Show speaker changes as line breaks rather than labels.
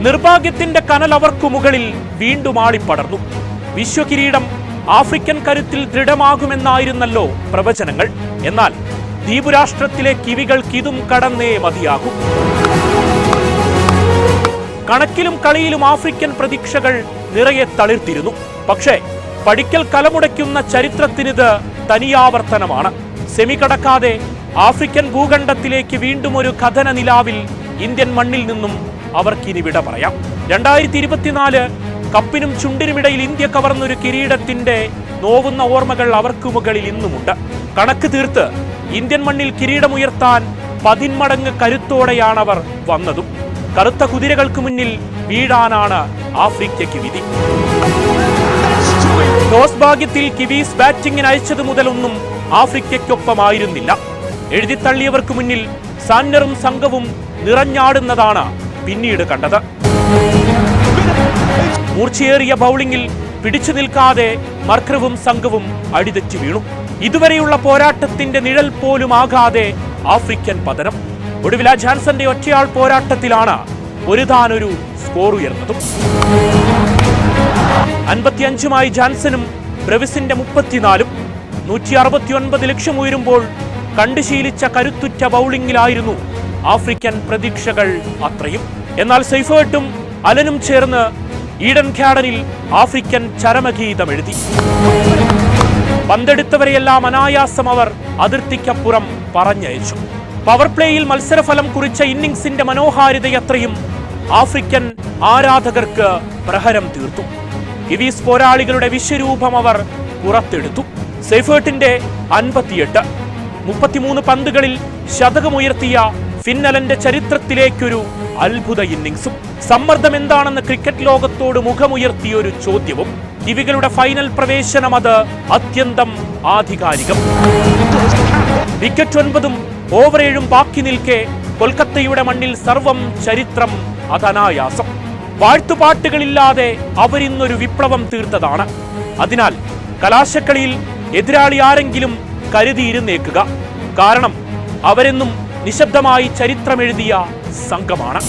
നിർഭാഗ്യത്തിന്റെ കനൽ അവർക്കു മുകളിൽ വീണ്ടും ആളിപ്പടർന്നു. വിശ്വകിരീടം ആഫ്രിക്കൻ കരുത്തിൽ ദൃഢമാകുമെന്നായിരുന്നല്ലോ പ്രവചനങ്ങൾ. എന്നാൽ ദ്വീപുരാഷ്ട്രത്തിലെ കിവികൾക്ക് ഇതും കടന്നേ മതിയാകും. കണക്കിലും കളിയിലും ആഫ്രിക്കൻ പ്രതീക്ഷകൾ നിറയെ തളിർത്തിരുന്നു. പക്ഷേ പഠിക്കൽ കലമുടയ്ക്കുന്ന ചരിത്രത്തിനിത് തനിയാവർത്തനമാണ്. സെമി കടക്കാതെ ആഫ്രിക്കൻ ഭൂഖണ്ഡത്തിലേക്ക് വീണ്ടും ഒരു കഥന നിലാവിൽ ഇന്ത്യൻ മണ്ണിൽ നിന്നും അവർക്കിനി വിട പറയാം. 2024 കപ്പിനും ചുണ്ടിനുമിടയിൽ ഇന്ത്യ കവർന്നൊരു കിരീടത്തിന്റെ നോവുന്ന ഓർമ്മകൾ അവർക്കു മുകളിൽ ഇന്നുമുണ്ട്. കണക്ക് തീർത്ത് ഇന്ത്യൻ മണ്ണിൽ കിരീടമുയർത്താൻ 10 മടങ്ങ് കരുത്തോടെയാണവർ വന്നതും. കറുത്ത കുതിരകൾക്ക് മുന്നിൽ വീഴാനാണ് ആഫ്രിക്കയ്ക്ക് വിധി. ടോസ് ഭാഗ്യത്തിൽ കിവീസ് ബാറ്റിംഗിന് അയച്ചത് മുതലൊന്നും ആഫ്രിക്കയ്ക്കൊപ്പമായിരുന്നില്ല. എഴുതിത്തള്ളിയവർക്ക് മുന്നിൽ സാന്നറും സംഘവും നിറഞ്ഞാടുന്നതാണ് പിന്നീട് കണ്ടത്. മൂർച്ചയേറിയ ബൗളിംഗിൽ പിടിച്ചു നിൽക്കാതെ മർക്രവും സംഘവും അടിതെറ്റി വീണു. ഇതുവരെയുള്ള പോരാട്ടത്തിന്റെ നിഴൽ പോലും ആകാതെ ആഫ്രിക്കൻ പതനം. ഒടുവിൽ ജാൻസന്റെ ഒറ്റയാൾ പോരാട്ടത്തിലാണ് ഒരുതാനൊരു സ്കോർ ഉയർന്നതും. 55 ജാൻസനും ബ്രെവിസിന്റെ 34-ഉം 169 ലക്ഷം ഉയരുമ്പോൾ കണ്ടുശീലിച്ച കരുത്തുറ്റ ബൗളിംഗിലായിരുന്നു ആഫ്രിക്കൻ പ്രതീക്ഷകൾ അത്രയും. എന്നാൽ സെയ്ഫേർട്ടും അലനും ചേർന്ന് ഈഡൻ ഗാർഡനിൽ ആഫ്രിക്കൻ ചരമഗീതം എഴുതി. പന്തെടുത്തവരെയെല്ലാം അനായാസം അവർ അതിർത്തിക്കപ്പുറം പറഞ്ഞയച്ചു. പവർ പ്ലേയിൽ മത്സരഫലം കുറിച്ച ഇന്നിംഗ്സിന്റെ മനോഹാരിതയത്രയും ആഫ്രിക്കൻ ആരാധകർക്ക് പ്രഹരം തീർത്തു. കിവീസ് പോരാളികളുടെ വിശ്വരൂപം അവർ പുറത്തെടുത്തു. സെയ്ഫേർട്ടിന്റെ 58, 33 പന്തുകളിൽ ശതകമുയർത്തിയ ഫിന്നലന്റെ ചരിത്രത്തിലേക്കൊരു അത്ഭുത ഇന്നിംഗ്സും. സമ്മർദ്ദം എന്താണെന്ന് ക്രിക്കറ്റ് ലോകത്തോട് മുഖമുയർത്തിയൊരു ചോദ്യവും. കിവികളുടെ ഫൈനൽ പ്രവേശനം അത് അത്യന്തം ആധികാരികം. വിക്കറ്റ് 9-ഉം ഓവർ 7-ഉം ബാക്കി നിൽക്കെ കൊൽക്കത്തയുടെ മണ്ണിൽ സർവം ചരിത്രം അതനായാസം. വാഴ്ത്തുപാട്ടുകളില്ലാതെ അവരിന്നൊരു വിപ്ലവം തീർത്തതാണ്. അതിനാൽ കലാശക്കളിയിൽ എതിരാളി ആരെങ്കിലും കരുതിയിരുന്നേക്കുക. കാരണം അവരെന്നും നിശബ്ദമായി ചരിത്രമെഴുതിയ സംഘമാണ്.